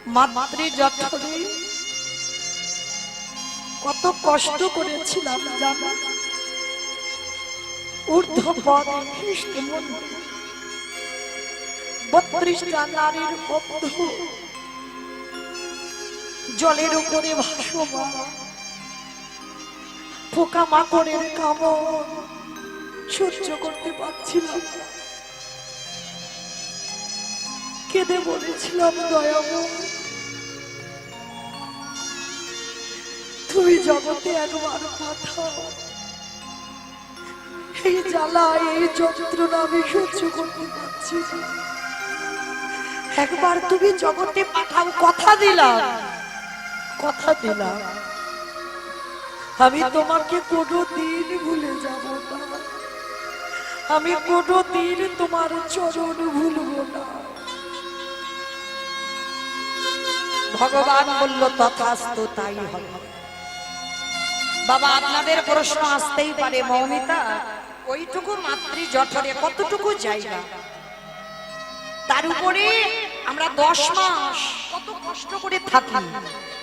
মাতৃ জঠরে কত কষ্ট করেছিলাম জানো। ঊর্ধ্বপদ খ্রিস্টমন্দির 32টা নারীর বন্ধ জলের উপরে ভাসমান, পোকা মাকড়ের কামড় সহ্য করতে পারছিলাম। কেঁদে বলেছিলাম, দয়াময় তুমি জগতে একবার পাঠাও, এই জ্বালা এই যন্ত্রণা আমি সহ্য করতে পারছি না। একবার তুমি জগতে পাঠাও, কথা দিলাম, কথা দিলাম আমি তোমাকে কোনোদিন ভুলে যাব না, আমি কোনোদিন তোমার চরণ ভুলব না। ভগবান বলল তথাস্তু, তাই হবে। বাবা আপনাদের প্রশ্ন আসতেই পারে, মৌমিতা ওইটুকু মাতৃ জঠরে কতটুকু জায়গা, তার উপরে আমরা 10 মাস কত কষ্ট করে থাকি,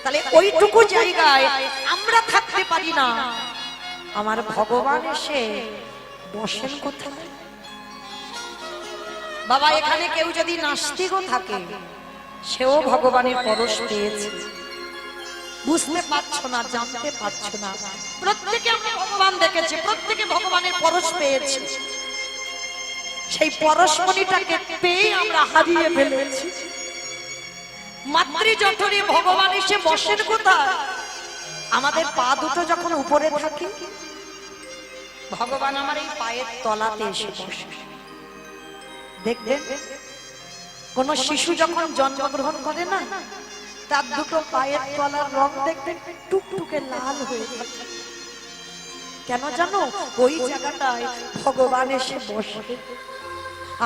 তাহলে ওইটুকু জায়গায় আমরা থাকতে পারি না, আমার ভগবান এসে বসেন কোথায়? বাবা এখানে কেউ যদি নাস্তিকও থাকে সেও ভগবানের পরশ পেয়েছে, বুঝতে পারছো না, জানতে পারছো না। প্রত্যেকে আমরা ভগবান দেখেছি, প্রত্যেকে ভগবানের পরশ পেয়েছি, সেই পরশমণিটাকে পেয়ে আমরা হারিয়ে ফেলেছি। মাতৃ জঠরে ভগবান এসে বসেন কোথায়? আমাদের পা দুটো যখন উপরে থাকে, ভগবান আমার এই পায়ের তলাতে এসে বসে। দেখবেন কোন শিশু যখন জন্মগ্রহণ করে না, তার দুটো পায়ের তলার রং দেখবেন টুকটুকে লাল হয়ে থাকে। কেন জানো? ওই জায়গাটায় ভগবান এসে বসে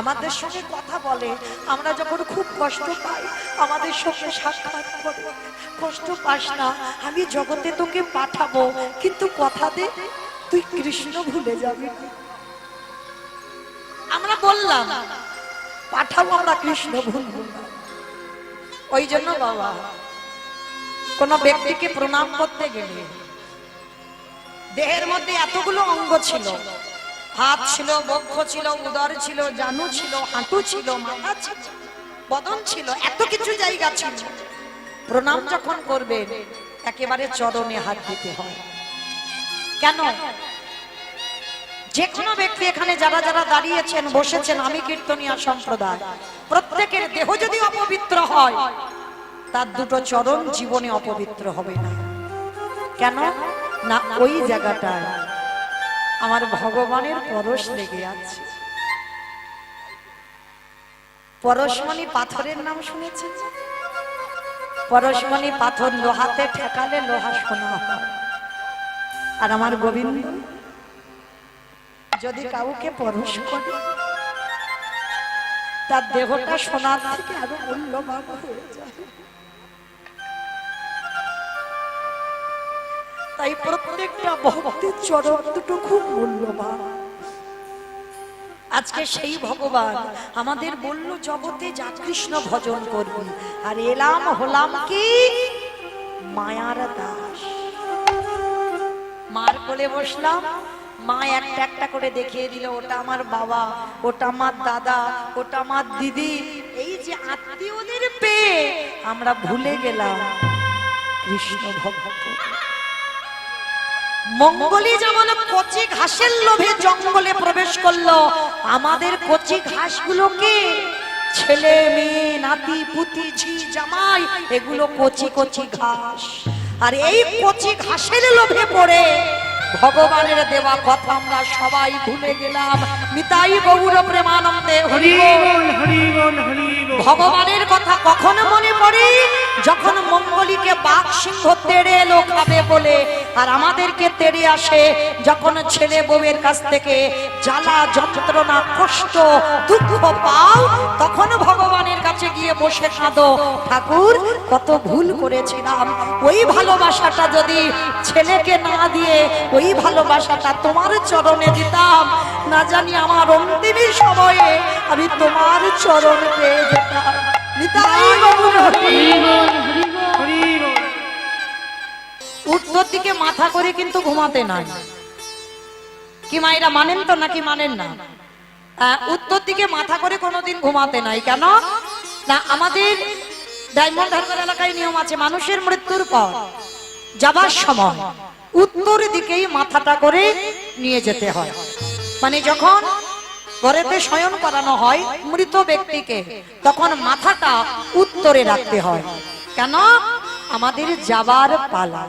আমাদের সঙ্গে কথা বলে। আমরা যখন খুব কষ্ট পাই আমাদের সঙ্গে সাক্ষাৎ করে, কষ্ট পাস না, আমি জগতে তোকে পাঠাবো, কিন্তু কথা দে তুই কৃষ্ণ ভুলে যাবি। আমরা বললাম পাঠাবো, আমরা কৃষ্ণ ভুলবো না। ওই জন্য বাবা কোন ব্যক্তিকে প্রণাম করতে গেলে দেহের মধ্যে এতগুলো অঙ্গ ছিল, হাত ছিল, বক্ষ ছিল, উদর ছিল, জানু ছিল, হাঁটু ছিল, মাথা ছিল, বদন ছিল, এত কিছু জায়গা ছিল। প্রণাম যখন করবে একেবারে চরণে হাত দিতে হয়। কেন? যে কোনো ব্যক্তি এখানে যারা যারা দাঁড়িয়েছেন বসেছেন, আমি কীর্তনিয়া সম্প্রদায়, প্রত্যেকের দেহ যদি অপবিত্র হয় তার দুটো চরণ জীবনে অপবিত্র হবে না। কেন না? ওই জায়গাটায় আমার ভগবানের পরশ লেগে আছে। পরশমণি পাথরের নাম শুনেছেন? পরশমণি পাথর লোহাতে ঠেকালে লোহা সোনা হয়। আর আমার গোবিন্দ যদি কাউকে পরশ করে তার দেহটা সোনার থেকে আরো মূল্যবান হয়ে যায়। তাই প্রত্যেকটা ভক্তের চরণ দুটো খুব মূল্যবান। আজকে সেই ভগবান আমাদের বলল জগতে যা কৃষ্ণ ভজন করবি, আর এলাম হলাম কি মায়ার দাস। মার কোলে বসলাম, মা একটা একটা করে দেখিয়ে দিল, ওটা আমার বাবা, ওটা আমার দাদা, ওটা আমার দিদি। এই যে আত্মীয়দের পেয়ে আমরা ভুলে গেলাম কৃষ্ণ ভক্ত। মঙ্গলি যেমন কচি ঘাসের লোভে জঙ্গলে প্রবেশ করলো, আমাদের কচি ঘাসগুলোকে ছেলে মেয়ে নাতি পুতি ঝি জামাই এগুলো কচি কচি ঘাস, আর এই কচি ঘাসের লোভে পড়ে ভগবানের দেওয়া কথা আমরা সবাই ভুলে গেলাম। নিতাই গৌর প্রেমানন্দে হরি বল, হরি বল, হরি বল। ভগবানের কথা কখন মনে পড়ে? যখন মঙ্গলিকে বাঘ সিংহ তেড়ে এলো খাবে বলে, আর আমাদেরকে তেড়ে আসে যখন ছেলে বউয়ের কাছ থেকে জ্বালা যন্ত্রণা কষ্ট দুঃখ পাও, তখন ভগবানের কাছে গিয়ে বসে কাঁদো, ঠাকুর কত ভুল করেছিলাম, ওই ভালোবাসাটা যদি ছেলেকে না দিয়ে ওই ভালোবাসাটা তোমার চরণে দিতাম, না জানি আমার অন্তিম সময়ে আমি তোমার চরণ পেয়ে যেতাম। নিতাই গৌর হরি বল। উত্তর দিকে মাথা করে কিন্তু ঘুমাতে নাই। কি মায়েরা মানেন তো নাকি মানেন না? উত্তর দিকে মাথা করে কোনোদিন ঘুমাতে নাই। কেন না, আমাদের ডায়মন্ড হারবার এলাকায় নিয়ম আছে, মানুষের মৃত্যুর পর যাবার সময় উত্তর দিকেই মাথাটা করে নিয়ে যেতে হয়। মানে যখন ঘরেতে শয়ন করানো হয় মৃত ব্যক্তিকে, তখন মাথাটা উত্তরে রাখতে হয়। কেন? আমাদের যাবার পালা।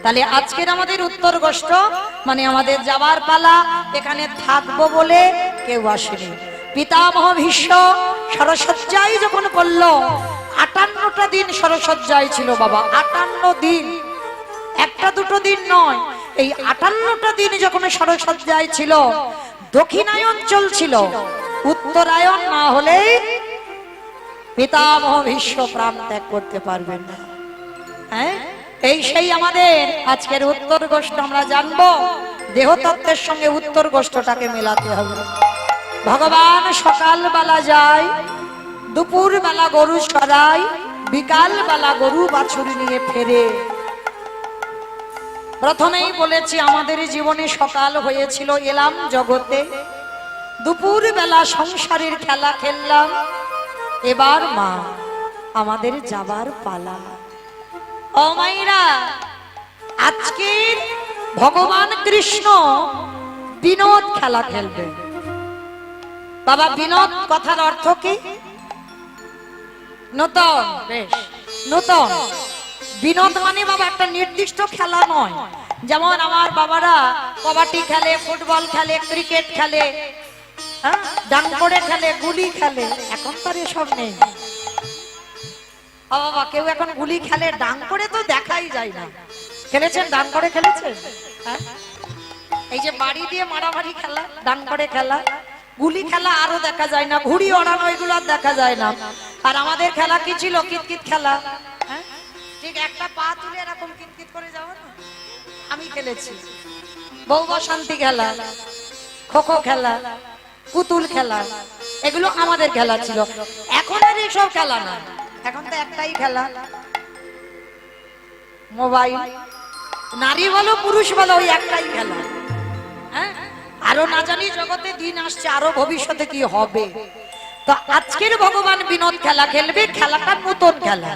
তাহলে আজকের আমাদের উত্তর গোষ্ঠ, মানে আমাদের যাবার পালা। এখানে থাকবো বলে কেউ আসেনি। পিতামহ ভীষ্ম সরসজ্জায় যখন করলো, 58টা দিন সরসজ্জায় ছিল বাবা, 58 দিন, একটা দুটো দিন নয়। এই 58টা দিন যখন সরসজ্জায় ছিল, দক্ষিণায়ন চলছিল, উত্তরায়ণ না হলে পিতামহ ভীষ্ম প্রাণ ত্যাগ করতে পারবেন না। হ্যাঁ, এই সেই আমাদের আজকের উত্তর গোষ্ঠ। আমরা জানবো দেহতত্ত্বের সঙ্গে উত্তর গোষ্ঠটাকে মেলাতে হবে। ভগবান সকাল বেলা যায়, দুপুর বেলা গরু চড়ায়, বিকাল বেলা গরু বাছুর নিয়ে ফেরে। প্রথমেই বলেছি আমাদের জীবনে সকাল হয়েছিল, এলাম জগতে, দুপুর বেলা সংসারের খেলা খেললাম, এবার মা আমাদের যাবার পালা। ও মাইরা, আজকের ভগবান কৃষ্ণ বিনোদ খেলা খেলবে। বাবা, বিনোদ কথার অর্থ কি? নূতন। বেশ, নূতন। বিনোদ মানে বাবা একটা নির্দিষ্ট খেলা নয়। যেমন আমার বাবারা কবাডি খেলে, ফুটবল খেলে, ক্রিকেট খেলে, ডাং করে খেলে, গুলি খেলে। এখন তো আর এসব নেই বাবা। কেউ এখন গুলি খেলে, ডাং করে তো দেখাই যায় না। খেলেছেন? ডাং করে খেলেছেন? এই যে বাড়ি দিয়ে মারামারি খেলা, ডাং করে খেলা, গুলি খেলা আরো দেখা যায় না, ঘুড়ি ওড়ানো এগুলো আর দেখা যায় না। আর আমাদের খেলা কি ছিল? কিতকিত খেলা। ঠিক একটা পা তুলে এরকম কিতকিত করে যাও না, আমি খেলেছি। বউ বসন্তি খেলা, খোখো খেলা, পুতুল খেলা, এগুলো আমাদের খেলা ছিল। এখন আর এইসব খেলা না, এখন তো একটাই খেলা, মোবাইল। নারী বলো পুরুষ বলো, ওই একটাই খেলা। হ্যাঁ, আরো না জানি জগতে দিন আসছে, আরো ভবিষ্যতে কি হবে। তো আজকের ভগবান বিনোদ খেলা খেলবে, খেলাটা নতুন খেলা।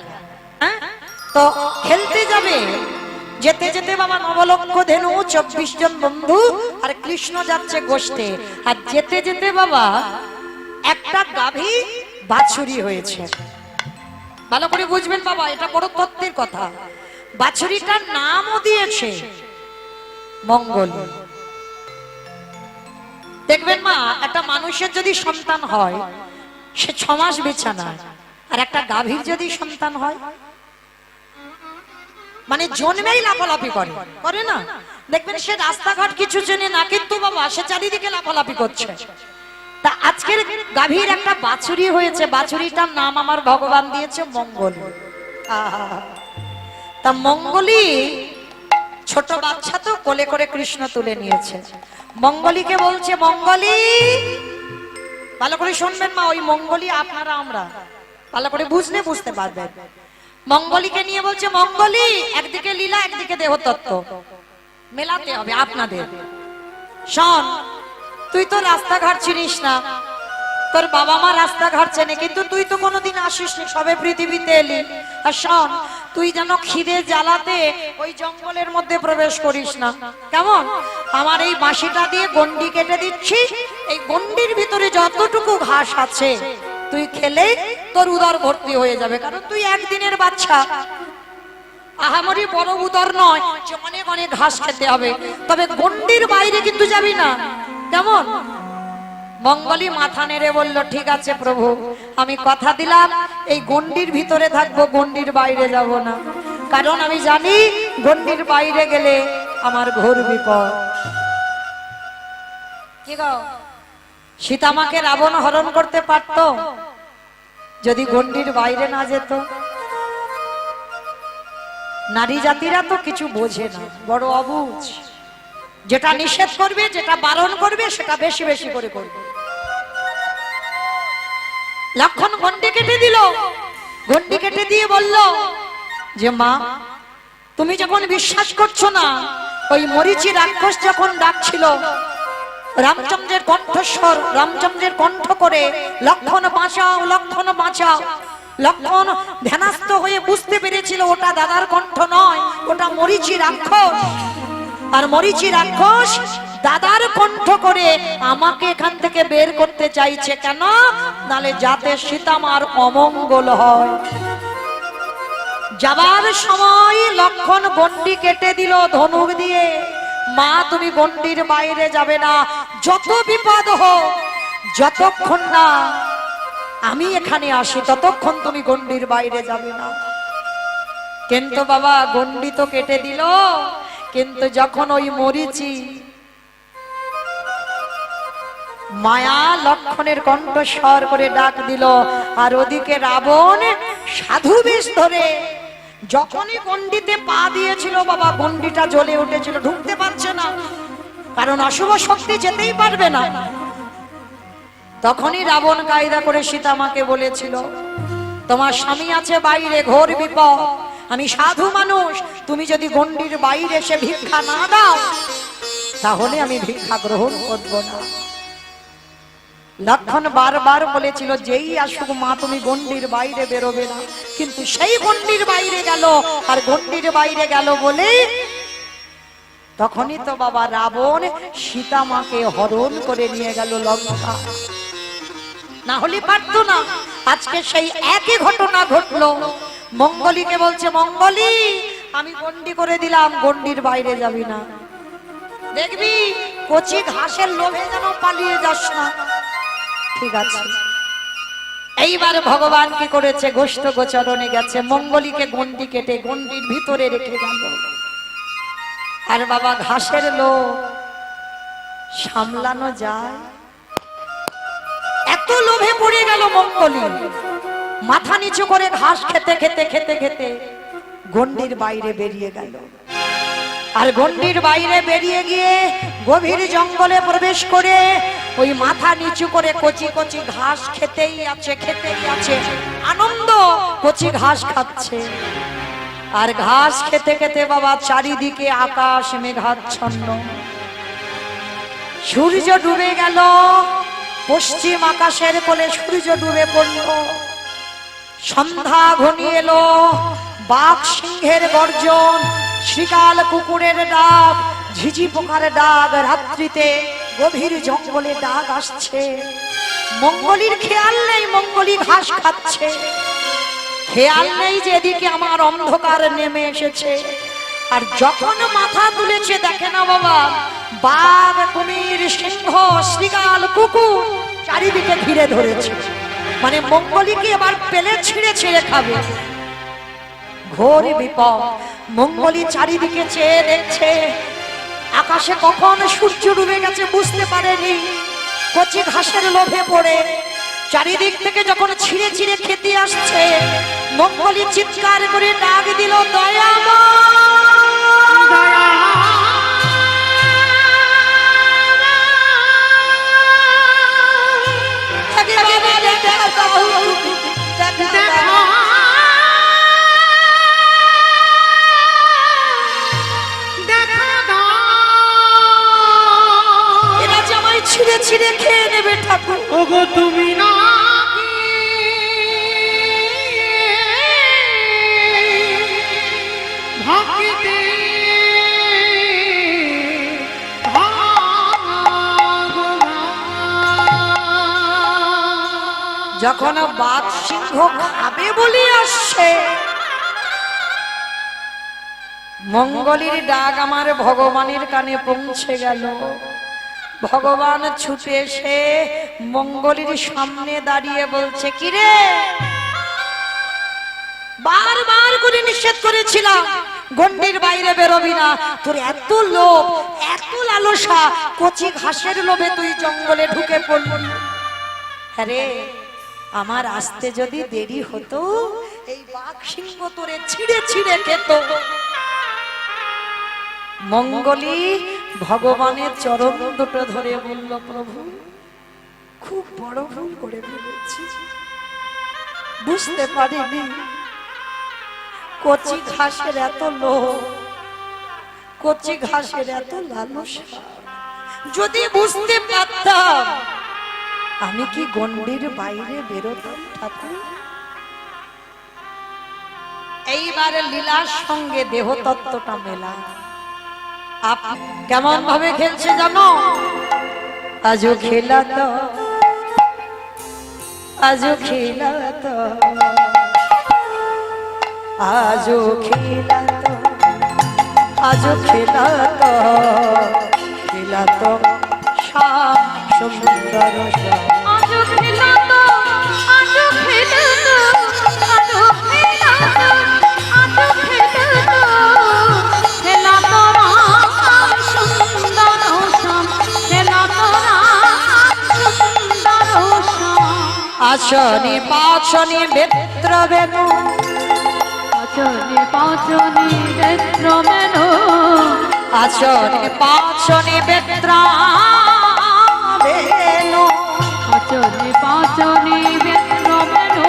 হ্যাঁ, তো খেলতে যাবে, যেতে যেতে বাবা নবলক্ষ ধেনু, 24 জন বন্ধু আর কৃষ্ণ যাচ্ছে গোষ্ঠে। আর যেতে যেতে বাবা একটা গাভী বাছুরি হয়েছে। ভালো করে বুঝবেন বাবা, এটা বড় তত্ত্বের কথা। বাছুরিটার নামও দিয়েছে মঙ্গল। দেখবেন মা, একটা মানুষের যদি সন্তান হয় সে 6 মাস বিছানায়, আর একটা গাভীর যদি সন্তান হয় মানে জন্মেই লাফালাফি করে, করে না? দেখবেন সে রাস্তাঘাট কিছু চেনে না, কিন্তু বাবা সে চারিদিকে লাফালাফি করছে। তা আজকের গাভীর একটা বাছুরি হয়েছে, বাছুরিটার নাম আমার ভগবান দিয়েছে মঙ্গল। তা মঙ্গলি ছোট বাচ্চা তো, কোলে করে কৃষ্ণ তুলে নিয়েছে। মঙ্গলিকে বলছে, মঙ্গলি, ভালো করে শুনবেন মা, ওই মঙ্গলি আপনারা আমরা ভালো করে বুঝলে বুঝতে পারবেন। মঙ্গলিকে নিয়ে বলছে, মঙ্গলি, একদিকে লীলা একদিকে দেহতত্ত্ব মেলাতে হবে আপনাদের। শোন, তুই তো রাস্তাঘাট চিনিস না, তোর বাবা মা রাস্তাঘাট চেনে, কিন্তু তুই তো কোনোদিন আসিসনি, সবে পৃথিবীতে এলি। আর শোন, তুই যেন খিদে জ্বালাতে ওই জঙ্গলের মধ্যে প্রবেশ করিস না, কেমন? আমার এই বাঁশিটা দিয়ে গন্ডি কেটে দিচ্ছি, এই গন্ডির ভিতরে যতটুকু ঘাস আছে তুই খেলে তোর উদর ভর্তি হয়ে যাবে, কারণ তুই একদিনের বাচ্চা। আহামরি বড় উদর নয় যে অনেক অনেক ঘাস খেতে হবে, তবে গন্ডির বাইরে কিন্তু যাবি না, কেমন? মঙ্গলি মাথা নেড়ে বলল, ঠিক আছে প্রভু, আমি কথা দিলাম এই গন্ডির ভিতরে থাকবো, গন্ডির বাইরে যাব না, কারণ আমি জানি গন্ডির বাইরে গেলে আমার ঘোর বিপদ। কি গো, সীতামাকে রাবণ হরণ করতে পারতো যদি গন্ডির বাইরে না যেত? নারী জাতিরা তো কিছু বোঝে না, বড় অবুঝ। যেটা নিষেধ করবে, যেটা বারণ করবে, সেটা বেশি বেশি করে করবে। লক্ষণ গন্ডি কেটে দিল, গন্ডি কেটে দিয়ে বলল যে মা, তুমি যখন বিশ্বাস করছো না, ওই মরীচি রাক্ষস যখন ডাকছিল রামচন্দ্রের কণ্ঠস্বর, রামচন্দ্রের কণ্ঠ করে, লক্ষণ বাঁচাও, লক্ষণ বাঁচাও। লক্ষণ ধ্যানস্থ হয়ে বুঝতে পেরেছিল ওটা দাদার কণ্ঠ নয়, ওটা মরীচি রাক্ষস। আর মরীচি রাক্ষস দাদার কণ্ঠ করে আমাকে এখান থেকে বের করতে চাইছে। কেন? নালে যাতে সীতামার অমঙ্গল হয়। যাবার সময় লক্ষণ গন্ডি কেটে দিল ধনুক দিয়ে। মা, তুমি গন্ডির বাইরে যাবে না, যত বিপদ হোক, যতক্ষণ না আমি এখানে আসি ততক্ষণ তুমি গন্ডির বাইরে যাবে না। কিন্তু বাবা, গন্ডি তো কেটে দিল, কিন্তু যখন ওই মরীচি মায়া লক্ষণের কণ্ঠস্বর করে ডাক দিল, আর ওদিকে রাবণ সাধু বেশ ধরে যখনই গন্ডিতে পা দিয়েছিল বাবা, গন্ডিটা জ্বলে উঠেছিল, ঢুকতে পারছে না, কারণ অশুভ শক্তি যেতেই পারবে না। তখনই রাবণ কায়দা করে সীতামাকে বলেছিল, তোমার স্বামী আছে বাইরে, ঘোর বিপদ, আমি সাধু মানুষ, তুমি যদি গন্ডির বাইরে এসে ভিক্ষা না দাও তাহলে আমি ভিক্ষা গ্রহণ করব না। লক্ষণ বারবার বলেছিল, যেই আসুক মা, তুমি গন্ডির বাইরে বেরোবে না, কিন্তু সেই গন্ডির বাইরে গেল। আর গন্ডির বাইরে গেল বলে তখনই তো বাবা রাবণ সীতামাকে হরণ করে নিয়ে গেল লঙ্কা। না হলে পারতো না। আজকে সেই একই ঘটনা ঘটলো। মঙ্গলীকে বলছে, মঙ্গলী, আমি গন্ডি করে দিলাম, গন্ডির বাইরে যাবি না, দেখবি কচি ঘাসের লোভে যেন পালিয়ে যাস না। ঠিক আছে। এইবার ভগবান কি করেছে, গোষ্ঠ গোচরণে গেছে, মঙ্গলীকে গন্ডি কেটে গন্ডির ভিতরে রেখে গেল। আর বাবা, ঘাসের লোভ সামলানো যায়? এত লোভে পড়ে গেল মঙ্গলী, মাথা নিচু করে ঘাস খেতে খেতে খেতে খেতে গন্ডির বাইরে বেরিয়ে গেল। আর গন্ডির বাইরে বেরিয়ে গিয়ে গভীর জঙ্গলে প্রবেশ করে ওই মাথা নিচু করে কচি কচি ঘাস খেতেই আছে, খেতেই আছে, আনন্দ কচি ঘাস খাচ্ছে। আর ঘাস খেতে খেতে বাবা চারিদিকে আকাশ মেঘাচ্ছন্ন, সূর্য ডুবে গেল, পশ্চিম আকাশের কোলে সূর্য ডুবে পড়ল। সন্ধ্যা ঘনিয়ে এলো, বাঘ সিংহের গর্জন, শ্রীকাল কুকুরের ডাক, ঝিঝি পোকার ডাক, রাত্রিতে গভীর জঙ্গলে ডাক আসছে। মঙ্গলীর খেয়াল নেই, মঙ্গলী ঘাস খাচ্ছে, খেয়াল নেই যে এদিকে আমার অন্ধকার নেমে এসেছে। আর যখন মাথা তুলেছে দেখে না বাবা, বাঘ, কুমির, সিংহ, শ্রীকাল, কুকুর চারিদিকে ঘিরে ধরেছে, মানে মঙ্গলীকে এবার পেলে ছিঁড়ে ছিঁড়ে খাবে। ঘোর বিপদ। মঙ্গলী চারিদিকে চেয়ে দেখছে, আকাশে কখন সূর্য ডুবে গেছে বুঝতে পারেনি। কচি ঘাসের লোভে পড়ে চারিদিক থেকে যখন ছিঁড়ে ছিঁড়ে খেতে আসছে, মঙ্গলী চিৎকার করে ডাক দিল, দয়াময়। ছিঁড়ে ছিঁড়ে খেয়ে নেবে ঠাকুর। ওগো তুমি না যখন বাঘ সিংহ খাবে বলে আসছে, মঙ্গলীর ডাক আমার ভগবানের কানে পৌঁছে গেল। ভগবান ছুটে এসে মঙ্গলীর সামনে দাঁড়িয়ে বলছে, কিরে, বারবার করে নিষেধ করেছিলাম গন্ডির বাইরে বেরোবি না, তোর এত লোভ, এত লালসা, কচি ঘাসের লোভে তুই জঙ্গলে ঢুকে পড়লি। আরে আমার আসতে যদি দেরি হতো, এই বাঘ সিংহ তোরে ছিঁড়ে ছিঁড়ে খেত। মঙ্গলী ভগবানের চরণ দুটো ধরে বলল, প্রভু, খুব বড় ভুল করে ফেলেছি, বুঝতে পারিনি। কচি ঘাসের এত লোভ, কচি ঘাসের এত লালসা, যদি বুঝতে পারতাম আমি কি গণ্ডির বাইরে বেরোতাম ঠাকুর। এইবারে লীলার সঙ্গে দেহতত্ত্বটা মেলা। কেমন ভাবে খেলছে জানো? আজও খেলা তো, আজও খেলা তো, আজও খেলা তো, আজও খেলা তো, খেলা তো শ্যাম সুন্দর শ্যাম। আজও খেলা তো, আজও খেলা তো, আজও খেলা তো, আজও খেলা তো, খেলা তো রাম সুন্দর শ্যাম, খেলা তো রাম সুন্দর শ্যাম। আসনি পাচনি বেত্র বেনু, আচরণে পাচনে বেত্র মেনো, আসনি পাচনি বেত্র বেনু, আচরণে পাচনে বেত্র মেনো,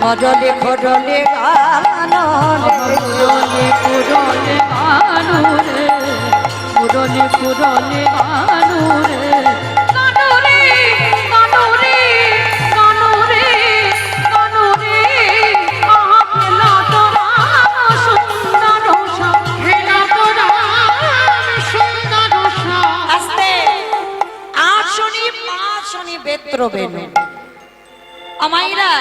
মডলে খডলে গান পুরলে পুরলে গানু রে, পুরলে পুরলে গানু রে, গানু রে, গানু রে, গানু রে, গানু রে, আহা খেলা তো রাম সুন্দর শ্যাম, খেলা তো রাম সুন্দর শ্যাম। আস্তে। আসনি পাচনি বেত্র বেনু। আমাইরা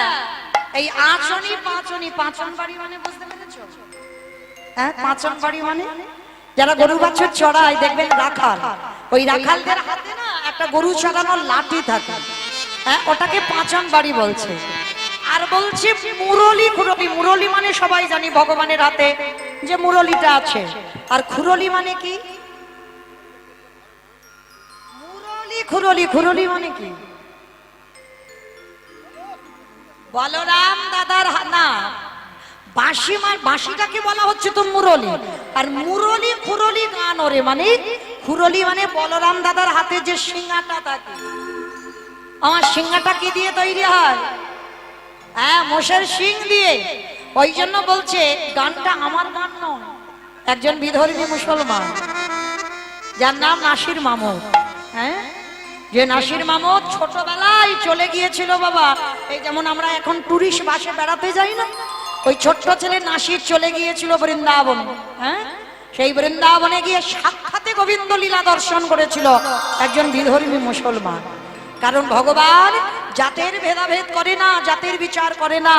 এই আসনি পাচনি, পাচন বাড়ি মানে বুঝতে পেরেছো? হ্যাঁ, পাচন বাড়ি মানে যারা গরু বাছুর চড়ায় দেখবেন রাখাল, ওই রাখালদের হাতে না একটা গরু চড়ানোর লাঠি থাকে, হ্যাঁ ওটাকে পাচন বাড়ি বলছে। আর বলছে মুরলি খুরলি, মুরলি মানে সবাই জানি ভগবানের হাতে যে মুরলিটা আছে। আর খুরলি মানে কি? মুরলি খুরলি, খুরলি মানে কি? বলরাম দাদার না বাঁশি, বাঁশিটাকে বলা হচ্ছে তো মুরলি। আর মুরলি খুরলি গান ওরে মানে, খুরলি মানে বলরাম দাদার হাতে যে সিংহাটা থাকে। আমার সিংহাটা কি দিয়ে তৈরি হয়? হ্যাঁ, মোষের শিং দিয়ে। ওই জন্য বলছে গানটা আমার গান নয়, একজন বিধর্মী মুসলমান যার নাম নাসির মামুদ, হ্যাঁ, যে নাসির মামুদ ছোটবেলায় চলে গিয়েছিল বাবা। এই যেমন আমরা এখন টুরিস্ট বাসে বেড়াতে যাই না, ওই ছোট্ট ছেলে নাসির চলে গিয়েছিল বৃন্দাবন। হ্যাঁ, সেই বৃন্দাবনে গিয়ে সাক্ষাতে গোবিন্দ লীলা দর্শন করেছিল একজন বিধর্মী মুসলমান। কারণ ভগবান জাতের ভেদাভেদ করে না, জাতের বিচার করে না।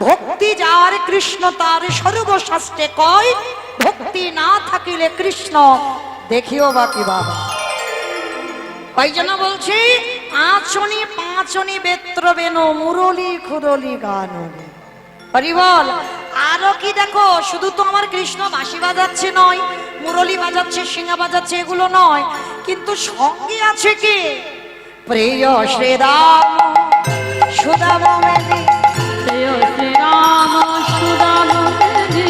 ভক্তি যার কৃষ্ণ তার সর্বশাস্ত্রে কয়, ভক্তি না থাকিলে কৃষ্ণ দেখিও বা কি বাবা। ওই জন্য বলছি আচনি পাঁচনি বেত্র বেনো, মুরলি খুরলি গান। হরি বল। আরো কি দেখো, শুধু তো আমার কৃষ্ণ বাঁশি বাজাচ্ছে নয়, মুরলি বাজাচ্ছে, সিংহা বাজাচ্ছে, এগুলো নয়, কিন্তু সঙ্গে আছে কি? প্রিয় শ্রীরাম সুদাম মেলি, প্রিয় শ্রীরাম সুদাম মেলি,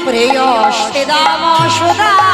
প্রিয় শ্রীরাম সুদাম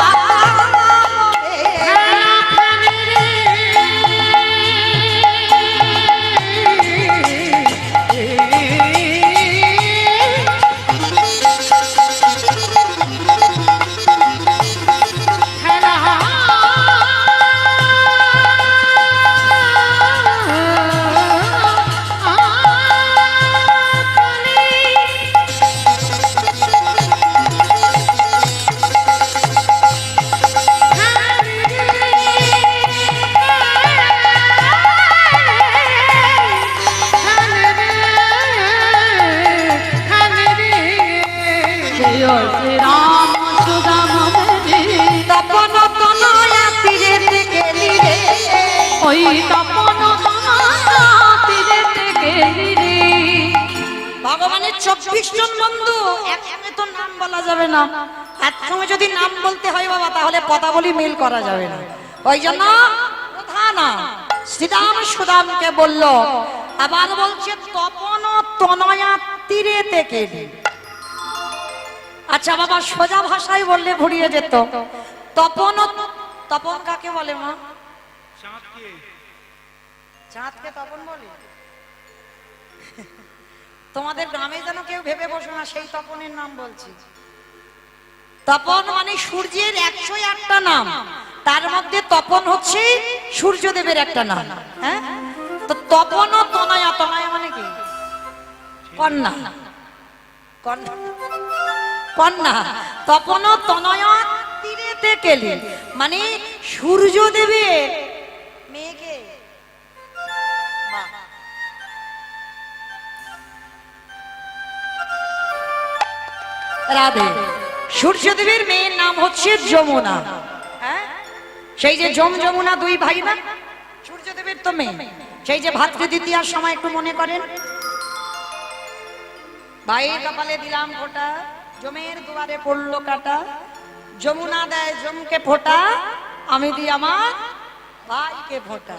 ভগবানের 24 জন বন্ধু, একসঙ্গে তো নাম বলা যাবে না। একসঙ্গে যদি নাম বলতে হয় বাবা, তাহলে পদাবলী মিল করা যাবে না। ওই জন্য প্রধান শ্রীরাম সুদামকে বলল। আবার বলছে তপন তনয়া তীরে থেকে। আচ্ছা বাবা, সোজা ভাষায় বললে ভুলিয়ে যেত। তপন, তপন কাকে বলে মা? চাঁদকে তপন বলে। তোমাদের গ্রামে যেন কেউ ভেবে বসো না সেই তপনের নাম বলছি। তপন মানে সূর্যের 101টা নাম, তার মধ্যে তপন হচ্ছে সূর্যদেবের একটা নাম। হ্যাঁ, তো তপন ও তনয়া, তনয়া মানে কি? কন্যা। কন্যা, কন্যা। তপন ও তনয়া তীরেতে কেলি মানে সূর্যদেবের মেয়েকে। বাহ, রাধে। সূর্যদেবের মেয়ের নাম হচ্ছে যমুনা। হ্যাঁ, সেই যে যমুনা দুই ভাই না, সূর্যদেবের তো মেয়ে। সেই যে ভাতৃ দ্বিতীয়ার সময় একটু মনে করেন, ভাইয়ের কপালে দিলাম ফোঁটা, জমের দুয়ারে পড়লো কাটা, যমুনা দেয় জমকে ফোঁটা, আমি দিই আমার ভাইকে ফোঁটা।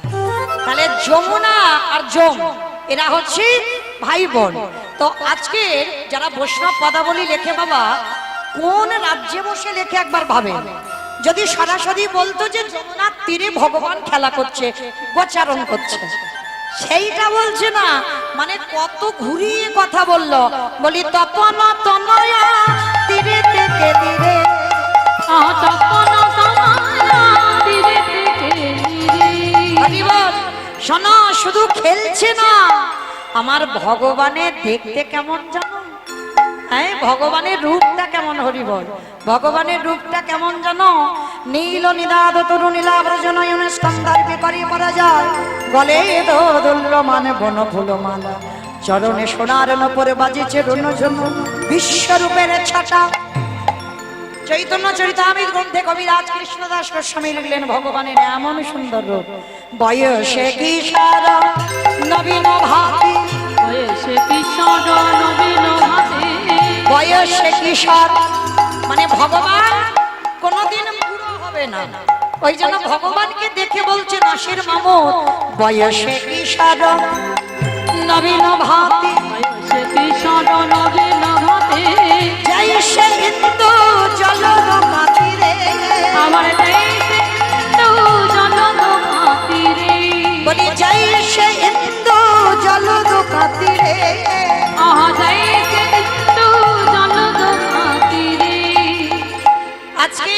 তাহলে যমুনা আর যম এরা হচ্ছে ভাই বোন। তো আজকে যারা বৈষ্ণব পদাবলী লেখে বাবা, কোন রাজ্যে বসে লেখে একবার ভাবে। যদি সরাসরি বলতো যে যমুনার তীরে ভগবান খেলা করছে, গোচারণ করছে, সেইটা বলছে না, মানে কত ঘুরিয়ে কথা বললো। বলি তপন তনয়া তীরে থেকে তীরে, তপন তনয়া তীরে থেকে তীরে। হরিবল। শোনো, শুধু খেলছে না, আমার ভগবানের দেখতে কেমন জানো? হ্যাঁ, ভগবানের রূপটা কেমন? হরিবল। ভগবানের রূপটা কেমন জানো? নীল নিদাদ তরু নীলাব্রজনয়ন স্কন্ধার বিপরি পরা যায়, গলে দোদুল্য মানে বন ফুল মালা, চরণে সোনার নপরে বাজেছে রুনঝুন বিশ্বরূপের ছাটা। চৈতন্য চরিতামৃত গ্রন্থে কবিরাজ কৃষ্ণদাস গোস্বামী লিখলেন ভগবানের এমন সুন্দর রূপ। বয়সে কিশোর নবীন ভাতি, বয়সে কিশোর নবীন ভাতি, বয়সে কিশোর মানে ভগবান কোনদিন বুড়ো হবে না। ওই জন্য ভগবানকে দেখে বলছে নাসির মামুদ, বয়সে কিশোর নবীন ভাতি, বয়সে কিশোর নবীন ভাতি, জয়সে ইন্দু জলদ কাতিরে, আমার দেশে তো জনম খাতিরে। বলি জয়সে ইন্দু জলদ কাতিরে, আহা দেশে তো জনম খাতিরে। আজকে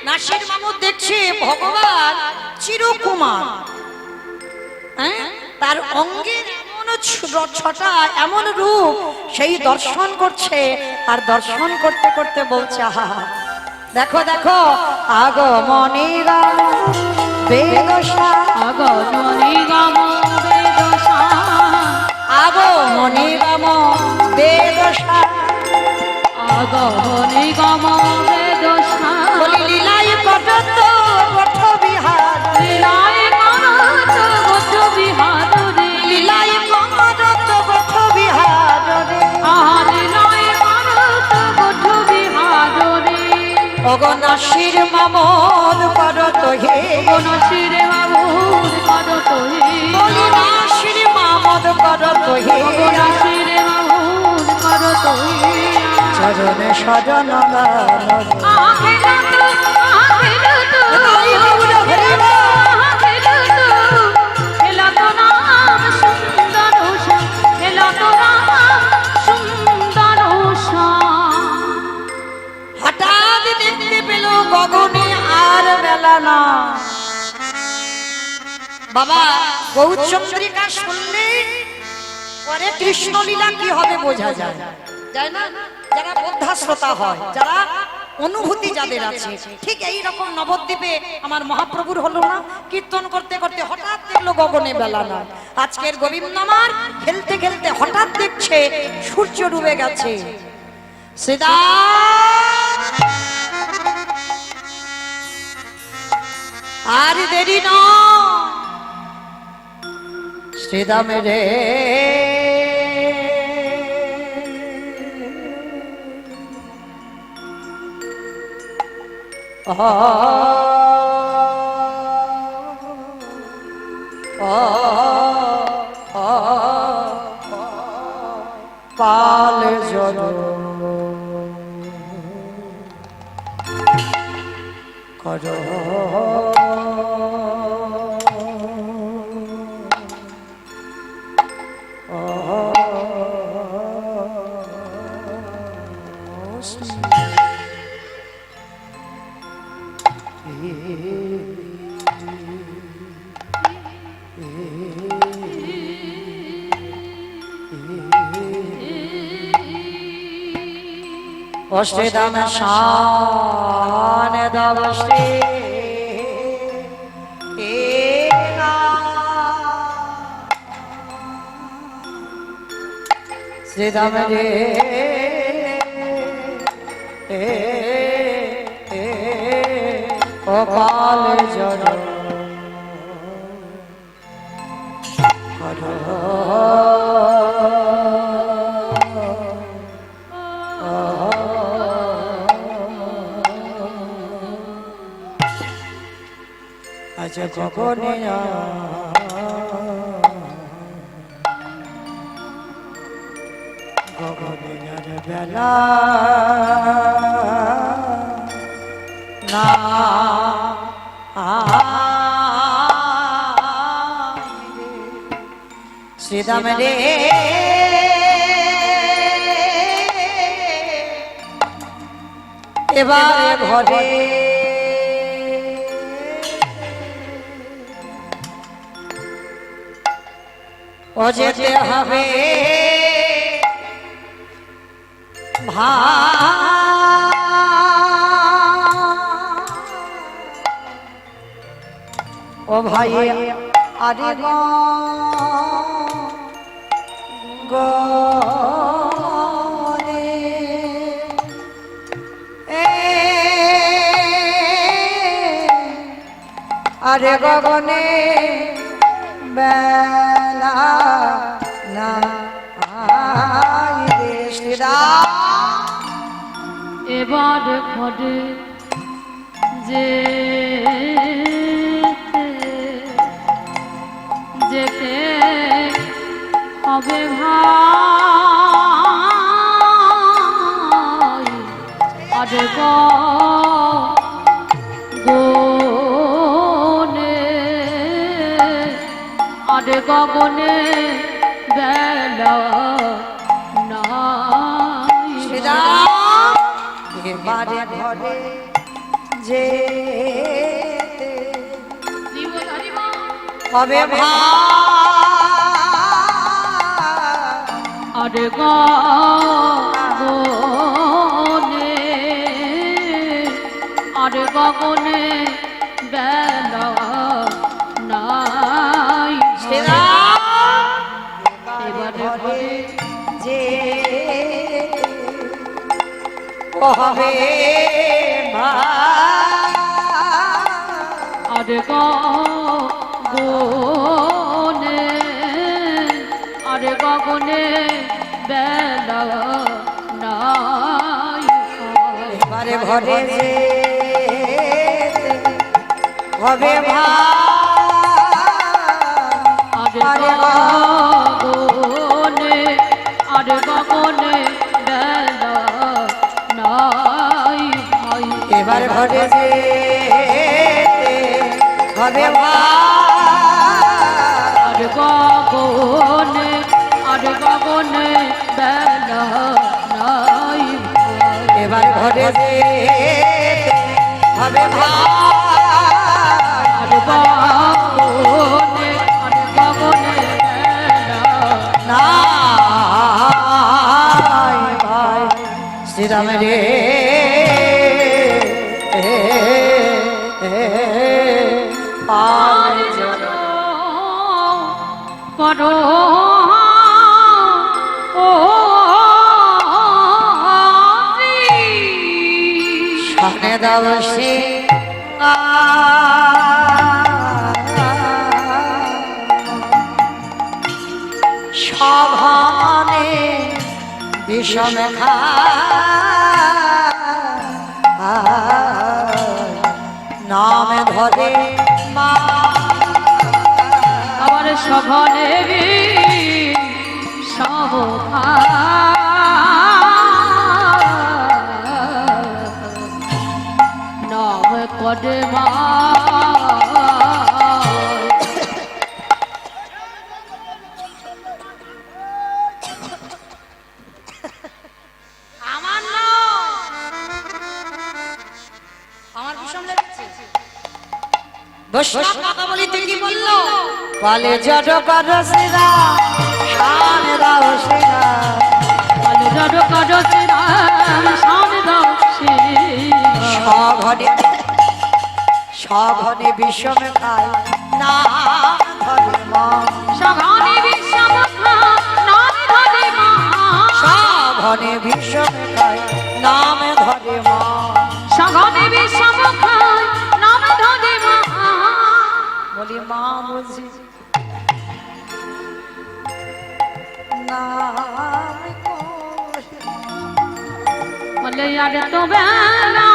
নাসির মামুদ দেখছে ভগবান চিরকুমার। হ্যাঁ, তার অঙ্গের এমন ছটা, এমন রূপ, সেই দর্শন করছে। আর দর্শন করতে করতে বলছে, আহা দেখো দেখো, আগমনী রাম বেদশা, আগমনী গম বেদশা, আগমনী রাম বেদশা, আগমনী গম বেদশা। বলি লীলাই কটত পথ বিহার, লীলায় করত গোত্র বিহার রে, লীলাই কটত পথ বিহার রে, আহা লীলায় করত গোত্র বিহার রে। অগনাশির মামদ করত হে, কোন শিরে বাবুর করত হে, বলি নাসির মামদ করত হে, কোন শিরে বাবুর করত হে। চরণে সজন হঠাৎ দেখতে পেল গগনে আর বেলা না। বাবা গৌরচন্দ্রিকা শুনলে পরে কৃষ্ণলীলা কি হবে বোঝা যায়, যায় না? যারা বোদ্ধা শ্রোতা হয়, যারা অনুভূতি যাদের আছে, ঠিক এই রকম নবদ্বীপে আমার মহাপ্রভুর হলো না, কীর্তন করতে করতে হঠাৎ দেখলো গগনে বেলা না। আজকের গোবিন্দ আমার খেলতে খেলতে হঠাৎ দেখছে সূর্য ডুবে গেছে। সীতা আর দেরি না, শ্রীরাম রে পাল জল কর অষ্টে দাম শান দাবষ্টে শ্রীদাম রে অকাল জল আজ গগনে গগনের বেলা না শ্রীদাম রে এবারে ঘরে ও যেতে হবে ও ভাই আরে গনে আরে গগনে বেলা না এবার ঘরে যে যেতে হবে ভাই আরে গগনে আরে গগনে বেলা নাই এবারে ঘরে যে হবে আরে গগনে আরে গগনে বেলা নাই এবারে ঘরে যে হবে আরে গগনে আরে গগনে বেলা নাই এবারে ঘরে যে হবে আরে গগনে আরে গগনে বেলা নাই এবারে ঘরে যে হবে আরে গগনে আরে গগনে বেলা নাই এবার ঘরে যে হবে আরে গগনে আরে গগনে বেলা নাই ভাই শ্রীরাম রে করো ও সামনে দাও সে সভানে বিষম খা নামে ধরে মা আমার সঘনে সভা নাম করে মা আমার নয় বিষম লেগেছে? বৈষ্ণব কথা বলিতে কি বললো? বলে জড় কর শ্রীরা শান দাও শ্রীরা, বলে জড় কর শ্রীরাম শান দাও সঘনে সঘনে বিষম খায় না ধরে মা, সঘনে বিষম নাম ধরে মা, সঘনে বিষম খায় নাম ধরে মা, সঘনে বিষম নাম ধরে মা। বলি মা বুঝি না বলে আর তো বেলা,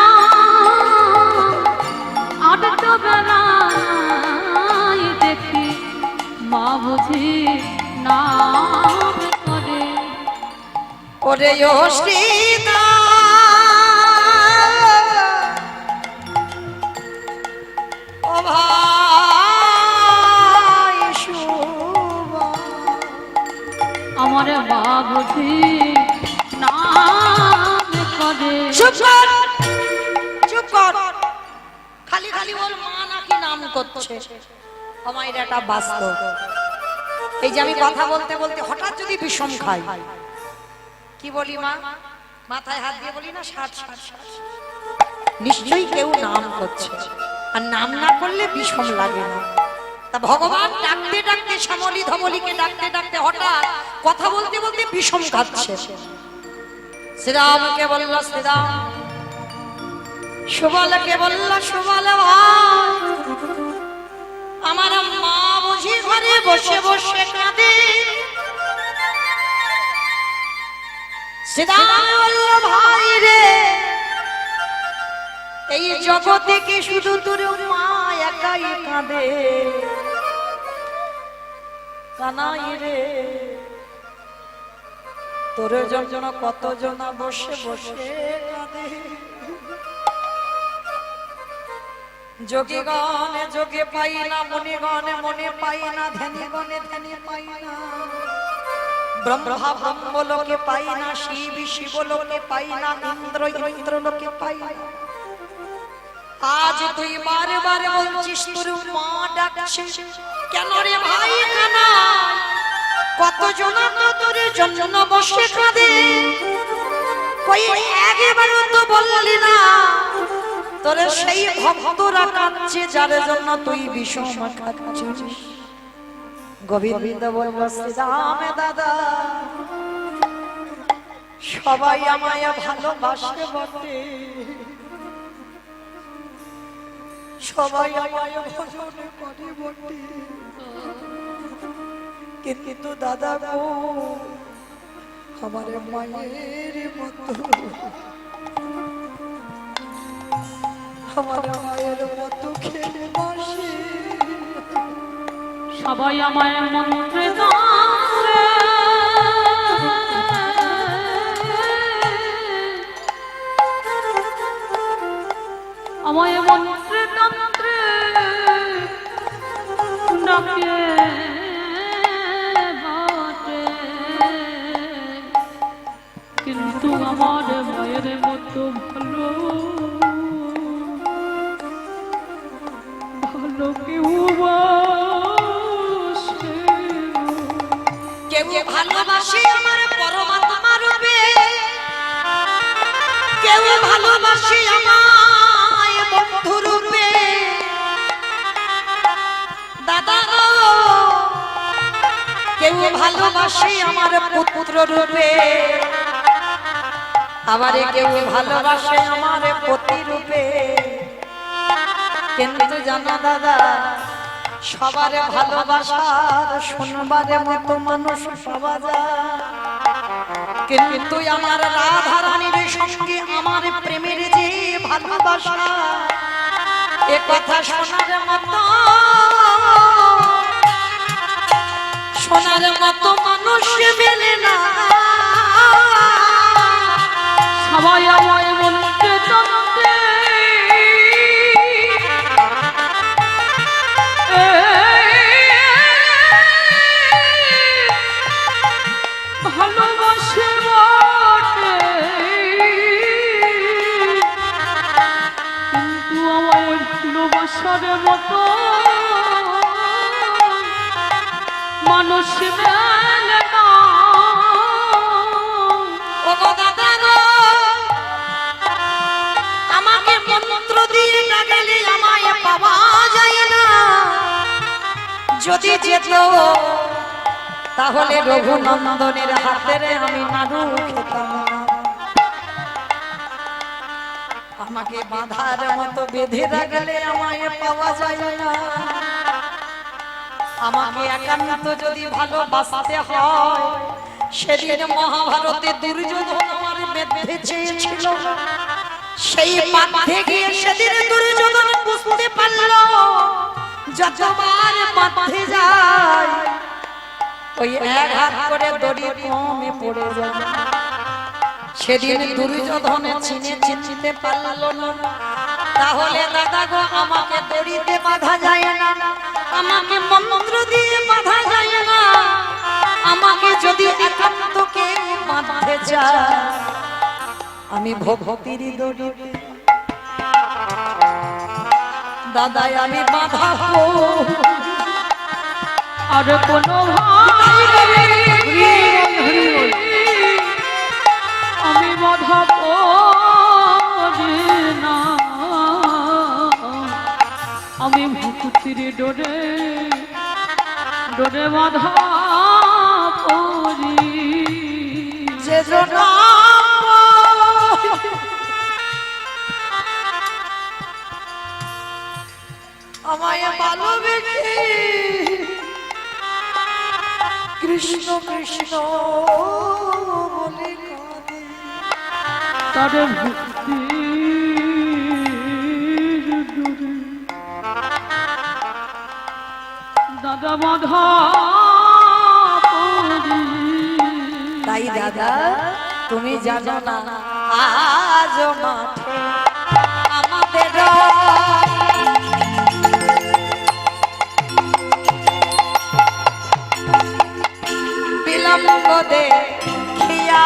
আর তো বেলা দেখি মা বুঝি নাম করে। ওরে ও সীতা ও ভাই শুভা, আমার মা বুঝি নাম করে। চুপ কর চুপ কর, খালি খালি ওর মা নাকি নাম করছে। আমার এটা বাস্তব। এই যে আমি কথা বলতে বলতে হঠাৎ যদি বিষম খাই, কি বলি মা? মাথায় হাত দিয়ে বলি না ষাট ষাট ষাট, নিশ্চয়ই কেউ নাম করছে, আর নাম না করলে বিষম লাগে না। তা ভগবান ডাকতে ডাকতে শ্যামলী ধমলীকে ডাকতে ডাকতে হঠাৎ কথা বলতে বলতে বিষম খাচ্ছে। শ্রীরামকে বলল শ্রীরাম, সুবলকে বলল সুবল ভাই, আমার মা বুঝি ঘরে বসে বসে কাঁদে। শ্রীরাম বলল ভাই রে, এই জগতে কি শুধু তোর মা একাই কাঁদে? কানাই রে, তোর জন্য কতজন বসে বসে কাঁদে। যোগী গণে যোগে পাই না, মনে গণে মনে পাই না, ধ্যানে গণে ধ্যানে পাই না, ব্রহ্মা ব্রহ্মলোকে পাই না, শিব শিবলোকে পাই না, ইন্দ্র ইন্দ্রলোকে পাই না। আজ তুই বারে বারে বলছিস তোর মা ডাকছে, কেন রে ভাই কানাই? কতজন তো তোর জন্য বসে কাঁদে, কই একবারও তো বললি না তোর সেই ভক্তরা কাঁদছে যার জন্য তুই বিষম খাচ্ছিস। গোবিন্দ বলল শ্রীরাম দাদা, সবাই আমায় ভালোবাসে বটে, সবাই আমায় ভজন করে বটে, কিন্তু দাদা গো আমার মায়ের মতো, আমার মায়ের মতো খেলে বাসে। সবাই আমায় মন্ত্রে তন্ত্রে, আমায় মন্ত্রে তন্ত্রে ডাকে বটে, কিন্তু আমার মায়ের মতো ভালো ভালো কেউ বাসে না। কেউ ভালোবাসে আমার পরমাত্মা রূপে, কেউ ভালোবাসে আমায় বন্ধু রূপে। দাদা গো, কেউ ভালোবাসে আমার পুত্র রূপে, আবার কেউ ভালোবাসে আমার পতি রূপে। কিন্তু জানো দাদা, সবার ভালোবাসার শুনবার মতো মানুষ পাওয়া যায়, কিন্তু আমার রাধা রানীর সঙ্গে আমার প্রেমের যে ভালোবাসা, এ কথা শোনার মতো মানুষ মেলে না। সবাই আমায় মন্ত্রে তন্ত্রে ভালোবাসে বটে, কিন্তু আমার রাধার মতো মানুষ মেলে না। ও গো দাদা গো, আমাকে মন্ত্র দিয়ে ডাকলে আমায় পাওয়া যায় না। যদি যেত তাহলে রঘুনন্দনের হাতের আমি নাড়ু খেতাম না। আমাকে বাঁধার মতো বেঁধে রাখলে আমায় পাওয়া যায় না। আমাকে একান্ত যদি ভালোবাসতে হয়, সেদিন মহাভারতে দুর্যোধন আমার বেঁধে চেয়েছিল। সেই বাঁধে গিয়ে সেদিন দুর্যোধন বুঝতে পারলো যতবার বাঁধে যায় ওই এক হাত করে দড়ি কমে পড়ে যায়। সেদিন দুর্যোধন চিনতে পারলো না। তাহলে দাদা গো, আমাকে দড়িতে বাঁধা যায় না, আমাকে মন্ত্র দিয়ে বাঁধা যায় না। আমাকে যদি একান্ত কেউ বাঁধতে চায়, আমি ভক্তির দড়িতে দাদাই আমি বাঁধাবো। আর কোনো ভাই আমি বাধা করি না। আমি ভক্তির ডোরে ডোরে বাধা করি। যে জন্য আমায় ভালোবেসে কৃষ্ণ কৃষ্ণ বলে কাঁদে, তার ভক্তি দাদা বাধা করি। তাই দাদা তুমি জানো না, আজ মাঠে আমাদের বিলম্ব দেখিয়া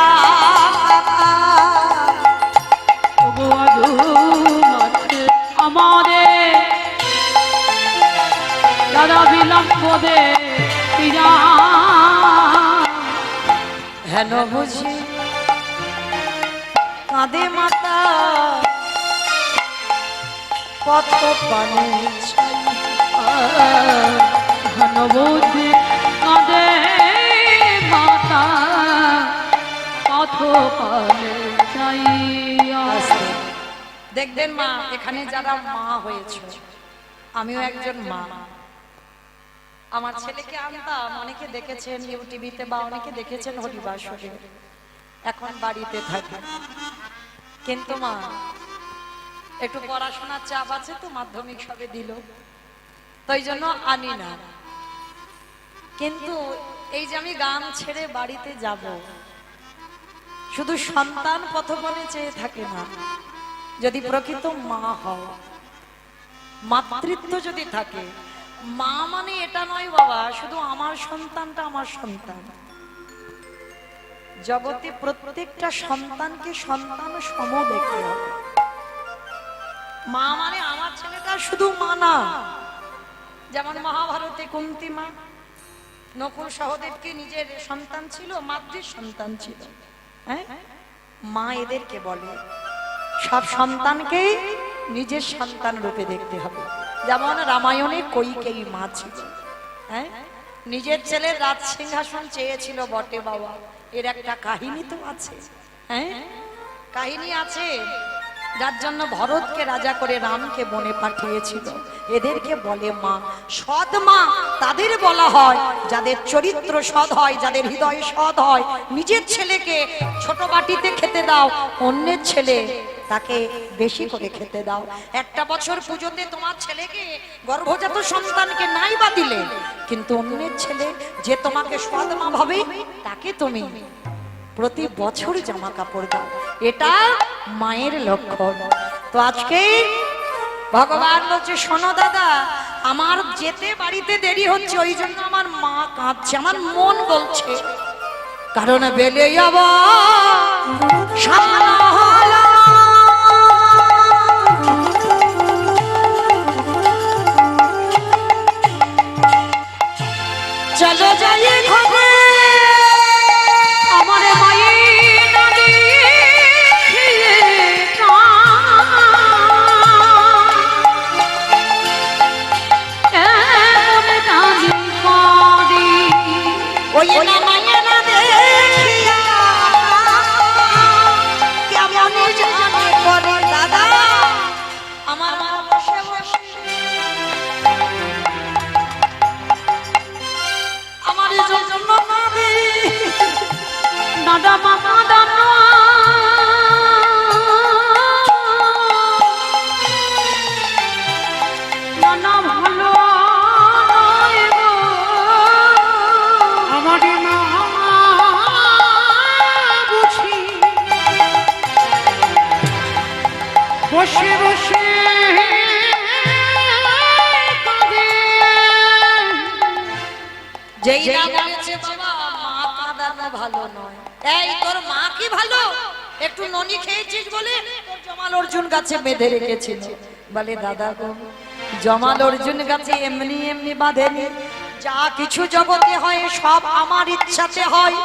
আমাদের দাদা বিলম্ব দেখিয়া হেন বুঝি কাঁদে মাতা কত পানি ঘনবুদ্ধি কাঁদে মাতা পথ পানে চাইয়া। দেখবেন মা, এখানে যারা মা হয়েছে, আমিও একজন মা। আমার ছেলেকে আনতাম, অনেকে দেখেছেন ইউটিভিতে বা অনেকে দেখেছেন হরিবাসরে, এখন বাড়িতে থাকে। কিন্তু মা একটু পড়াশোনার চাপ আছে তো, মাধ্যমিক সবে দিল, তাই জন্য আনি না। কিন্তু এই যে আমি গান ছেড়ে বাড়িতে যাব, শুধু সন্তান পথবনে চেয়ে থাকে না। যদি প্রকৃত মা হও, মাতৃত্ব যদি থাকে, মা মানে এটা নয় বাবা শুধু আমার সন্তানটা আমার সন্তান। জগতে প্রত্যেকটা সন্তানকে সন্তান সম দেখতে হবে। মা মানে আমার ছেলেটা শুধু মা না। যেমন মহাভারতে কুন্তী মা নকুল সহদেবকে নিজের সন্তান ছিল, মাতৃ সন্তান ছিল। হ্যাঁ, মা এদেরকে বলে সব সন্তানকে নিজের সন্তান রূপে দেখতে হবে। যেমন রামায়ণে কৈকেয়ী মা ছিল, হ্যাঁ, নিজের ছেলের রাজ সিংহাসন চেয়েছিল বটে বাবা, এর একটা কাহিনী তো আছে। হ্যাঁ, কাহিনী আছে, যার জন্য ভরতকে রাজা করে রামকে বনে পাঠিয়েছিল। এদেরকে বলে মা। সৎ মা তাদের বলা হয় যাদের চরিত্র সৎ হয়, যাদের হৃদয় সৎ হয়। নিজের ছেলেকে ছোট বাটিতে খেতে দাও, অন্যের ছেলে তাকে বেশি করে খেতে দাও। একটা বছর পুজোতে তোমার ছেলেকে, গর্ভজাত সন্তানকে নাই বা দিলে, কিন্তু অন্যের ছেলে যে তোমাকে সৎ মা ভাবে তাকে তুমি প্রতি বছর জামা কাপড় দাও। এটা মায়ের লক্ষণ। তো আজকে ভগবান বলছে, শোনো দাদা, আমার যেতে বাড়িতে দেরি হচ্ছে, ওই জন্য আমার মা কাঁদছে, আমার মন বলছে, কারণ বেলে যাবো বসে বসে কাঁদে। যেই না বলেছে বাবা মা কাঁদানো ভালো নয়। এই তোর মা কি ভালো? একটু ননি খেয়েছিস বলে তোর জমাল অর্জুন গাছে বেঁধে রেখেছিল। বলে দাদা গো, জমাল অর্জুন গাছে এমনি এমনি বাঁধেনি, যা কিছু জগতে হয় সব আমার ইচ্ছাতে হয়।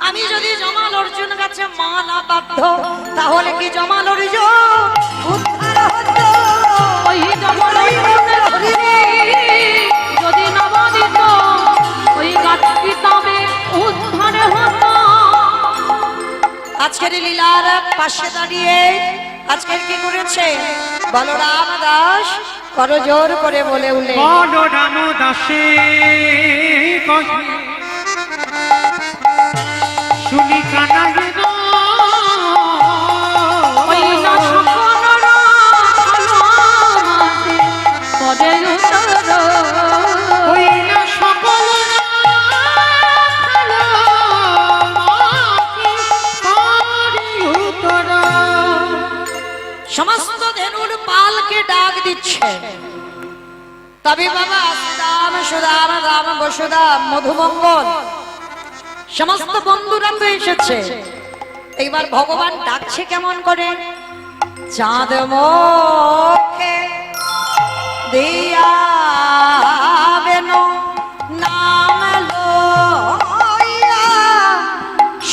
আমি যদি জমাল অর্জুন গাছে মা না বাধ্য, তাহলে কি জমাল অর্জুন উদ্ধার হতো? ওই জমাল অর্জুনের গাছে যদি না বাঁধিত, ওই গাছ কি তবে উদ্ধার হতো? আজকের লীলার পাশে দাঁড়িয়ে আজকের কি করেছে বলরাম দাস করজোর করে বলে উঠলেন, বলরাম দাসে কহে শুনি কানা গেল। ওই না সকলরা ভালোবাসে করে উত্তর। ওই না সকল সমস্ত ধেনুর পালকে ডাক দিচ্ছে। তবে বাবা সুদাম সুদাম রাম বসুদাম মধুমঙ্গল সমস্ত বন্ধুরা তো এসেছে। এইবার ভগবান ডাকছে কেমন করে? চাঁদ মুখে দিয়া বেনো নাম লইয়া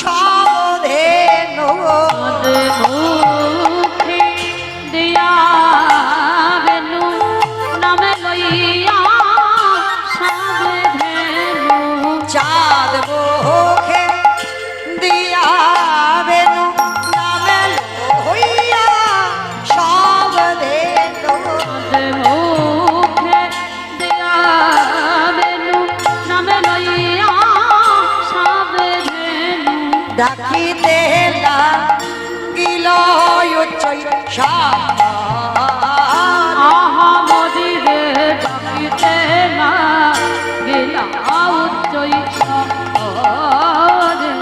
সব ধেনু মুখে দিয়া বেনু নামে লইয়া সবে ধেনু। চাঁদ মুখে দিয়া বেনু নামে লইয়া সব ধেনু মুখে দিয়া বেনু নামে লইয়া সবে ধেনু। ডাকিতে লাগিল উচ্চৈ সার। আহা মদিরে ডাকিতে না গেলা উচ্চৈ শহরে।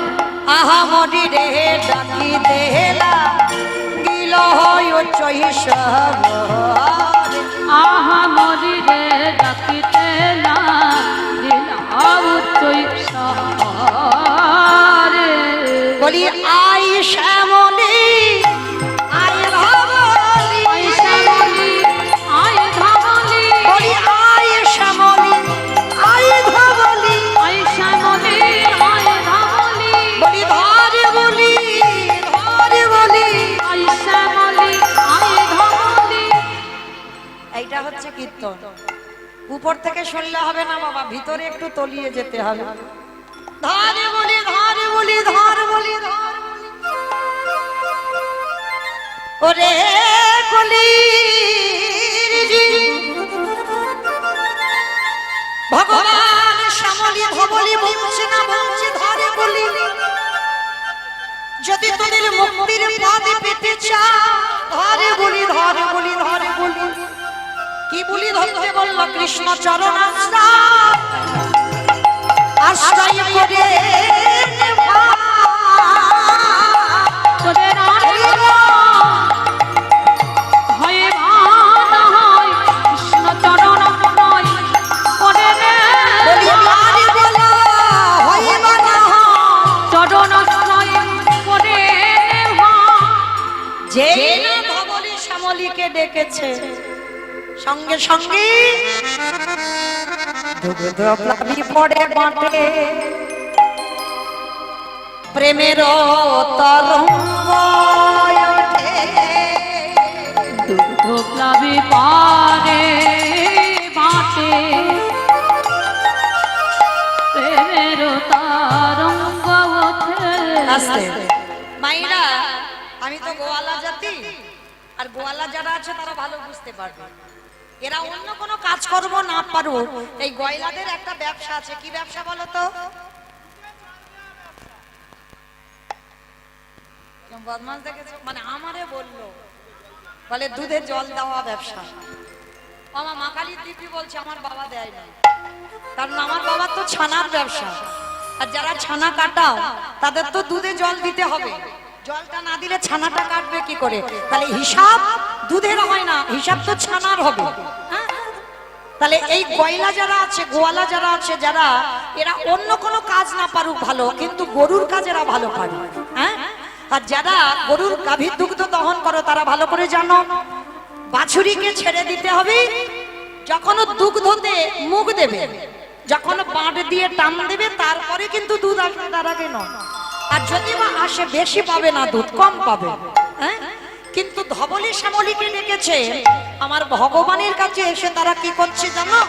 আহা মরি রে ডাকিতে লাগিল উচ্চৈ সার। আহা মদিরে ডাকিতে না গেলা উচ্চৈ শহরে। বলি আই শ্যামলি আই ভাবলি, আই শ্যামলি আই ধামলি, বলি আই শ্যামলি আই ভাবলি, আই শ্যামলি আই ধামলি, বলি ধরে বলি ধরে বলি। আই শ্যামলি আই ধামলি। এইটা হচ্ছে কীর্তন। উপর থেকে শুনলে হবে না বাবা, ভিতরে একটু তলিয়ে যেতে হবে। ধরে বলি ধরে বলি ধর বলি ধর বলি। ওরে কলির জি ভগবান শ্যামলি ভবলি বলছে না বলছে ধরে বলি। যদি তোদের মুক্তির পথ পেতে চাও ধরে বলি ধরে বলি ধরে বলি। কি বলি ধরতে বলল? কৃষ্ণ চরণ আশ্রয় করে তোদের আনন্দ হয়ে ভান হয় কৃষ্ণ চরণ আশ্রয় করে রে। চরণ আশ্রয় করে রে ভান। যে না ভবলি শ্যামলীকে ডেকেছে সঙ্গে সঙ্গে দুগ্ধ প্লাবী পড়ে বাঁটে প্রেমের তরঙ্গ ওঠে। দুগ্ধ প্লাবী পারে বাটে প্রেমের তরঙ্গ ওঠে। আস্তে মাইরা, আমি তো গোয়ালা জাতি, আর গোয়ালা যারা আছে তারা ভালো বুঝতে পারবে। এরা অন্য কোনো কাজকর্ম না পারো, এই গয়লাদের একটা ব্যবসা আছে। কি ব্যবসা বলো তো? বদমাস দেখেছো? মানে আমারে বললো, বলে দুধে জল দেওয়া ব্যবসা। আমার মা কালীর দিদি বলছে আমার বাবা দেয় না, কারণ আমার বাবার তো ছানার ব্যবসা। আর যারা ছানা কাটাও তাদের তো দুধে জল দিতে হবে। জলটা না দিলে ছানাটা কাটবে কি করে? তাহলে হিসাব দুধের হয় না, হিসাব তো ছানার হবে। হ্যাঁ? তাহলে এই গয়লা যারা আছে, গোয়ালা যারা আছে, যারা এরা অন্য কোনো কাজ না পারুক ভালো, কিন্তু গরুর কাজ এরা ভালো পারে। হ্যাঁ, আর যারা গরুর গাভীর দুগ্ধ দহন করো তারা ভালো করে জানো, বাছুরিকে ছেড়ে দিতে হবে যখন দুগ্ধতে মুখ দেবে, যখন বাঁট দিয়ে টান দেবে, তারপরে কিন্তু দুধ আসবে, তার আগে নয়। আর যদি বা আসে বেশি পাবে না, দুধ কম পাবে। হ্যাঁ, কিন্তু ধবলি শ্যামলীকে ডেকেছে আমার ভগবানের কাছে এসে তারা কি করছে জানো?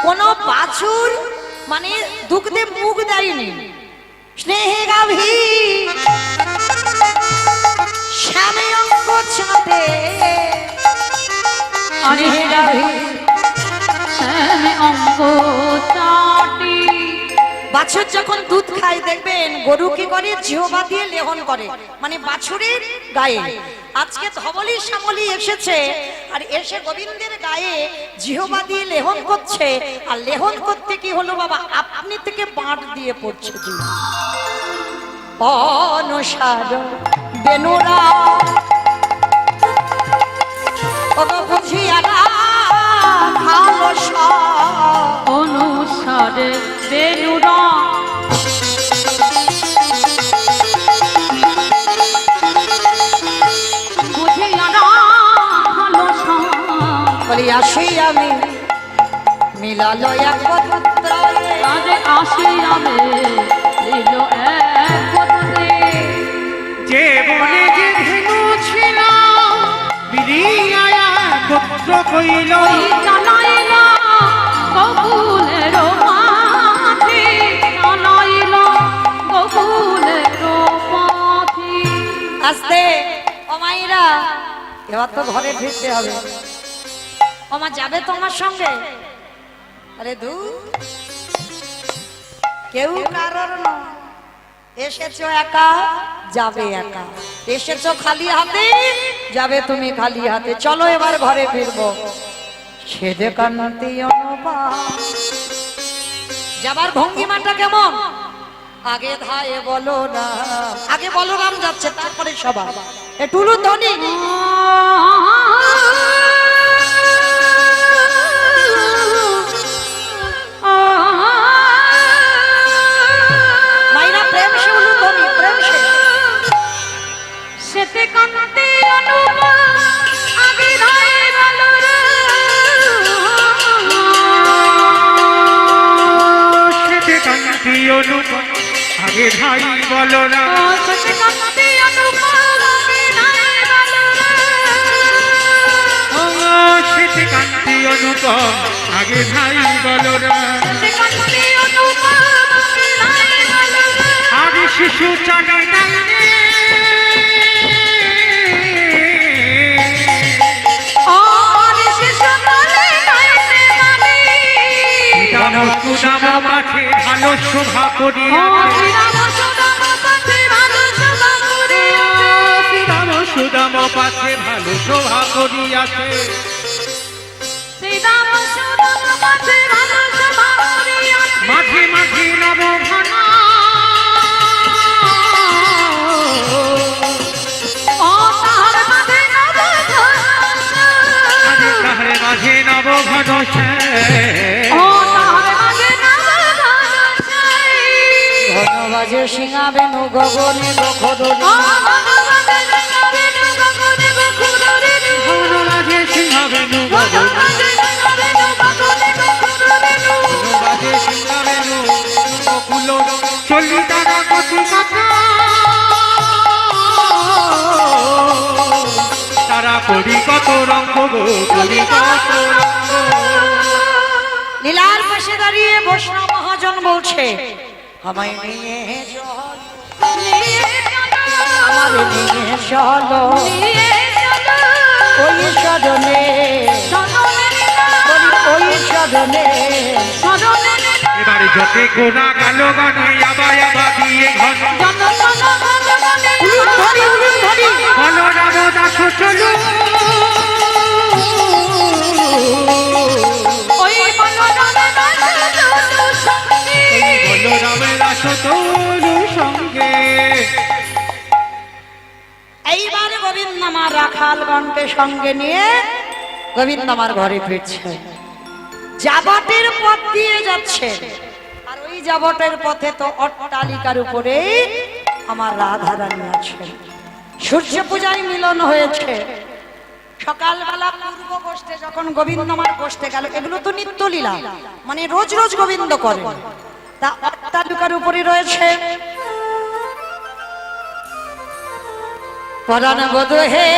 কোন বাছুর মানে দুগ্ধে মুখ দেয়নি, স্নেহে গাভী শ্যামে অঙ্গ ছাতে, স্নেহে গাভী শ্যামে অঙ্গ চাটি। বাছুর যখন দুধ খায় দেখবেন গরু কি করে, জিহ্বা দিয়ে লেহন করে, মানে বাছুরের গায়ে। আজকে ধবলি শ্যামলী এসেছে আর এসে গোবিন্দের গায়ে জিহ্বা দিয়ে লেহন করছে। আর লেহন করতে কি হলো বাবা, আপনি থেকে বাঁট দিয়ে পড়ছে জি। অনুসার বেনুরা ওগো বুঝিয়া না ভালো সব, অনুসারে বেনুরা বুঝিয়া না ভালো সব। বলি আসি আমি মিলালো একত্রে, আরে আসি আমি লীল একত্রে। যে বনে যে ধেনু ছিল মিলিয়া পুত্র কইল, ওই জানাইলা গোকুলের মাঝি, জানাইলা গোকুলের মাঝি। আস্তে ও মাইরা, এবার তো ঘরে ফিরতে হবে। ওমা যাবে তোমার সঙ্গে? আরে দু কেউ কারোর নয়, এসেছো একা যাবে একা, এসেছো খালি হাতে যাবে তুমি খালি হাতে। চলো এবার ঘরে ফিরবো। ছেদে কান্তি অনুপা, যাবার ভঙ্গিমাটা কেমন? আগে ধায়ে বলো না, আগে বলরাম যাচ্ছে, তারপরে সবাই টুলু ধনী। মাইরা প্রেম সে উলু ধনী, প্রেম সে। সেতে কান্তি অনুপা আগে ধায়ে বলো রে, সেতে কান্তি অনুপম আগে ভাই বলো না, সেতে কান্তি অনুপা আগে ধায়ে বলো রে। ও সেতে কান্তি অনুপম আগে ভাই বলো না, সেতে কান্তি অনুপা আগে ধায়ে বলো রে। আগে শিশু চালে নাই রে, আরে শিশু বলে গাইতে গাবি, দাম সুদাম মাঠে ভালো শোভা ও করিয়াছে, শ্রীরাম সুদাম পথে ভালো সভা করিয়াছে। দাম সুদাম পাছে ভালো শোভা করিয়াছে, শ্রীরাম সুদাম পথে ভালো সভা করিয়াছে। মাঝে মাঝে নবঘনা ও তাহার মাঝে নবঘন, আরে তাহারে মাঝে নবঘন ও তাহার মাঝে নবঘন ছাই। ঘনবাজে সিংহা বেনু গগনে গখরনি, ও ভগবানে জগাবেনু গগনে গখুরেনু, মাঝে সিংহাবেনু ভগবানে জগাবেনু গগনে গখুরেনু। বাজে সিংহাবেনু বকুল চলি তারা কতি কথা, তারা করি কত রঙ্গ গো, করি কত রঙ্গ, লীলার পাশে দাঁড়িয়ে বৈষ্ণব মহাজন বলছে আমায় নিয়ে চল, নিয়ে চলো, আমার নিয়ে চলো নিয়ে চলো, ওই সদনে, সদনে নিলা, ওই সদনে। সদনে নিলা। এবারে যতে গোনা গেল গানে আবার আবার দিয়ে ঘন, জন জন ভগবানে উলুন ধরি, উলুন ধরি। বলো রাম দাস চলো, ওই মনোরমে নাচো সঙ্গে, বলো রামের আস তরু সঙ্গে, গোবিন্দ আমার রাখালগণকে সঙ্গে নিয়ে গোবিন্দ আমার ঘরে ফিরছে। জাবটের পথ দিয়ে যাচ্ছে, আর ওই জাবটের পথে তো অট্টালিকার উপরেই আমার রাধারানী আছে। সূর্য পূজায় মিলন হয়েছে। সকালবেলা পূর্ব গোষ্ঠে যখন গোবিন্দ আমার গোষ্ঠে গেল, এগুলো তো নিত্যলীলা, মানে রোজ রোজ গোবিন্দ করে, তা অট্টালিকার উপরে রয়েছে। পরাণ বধূ হে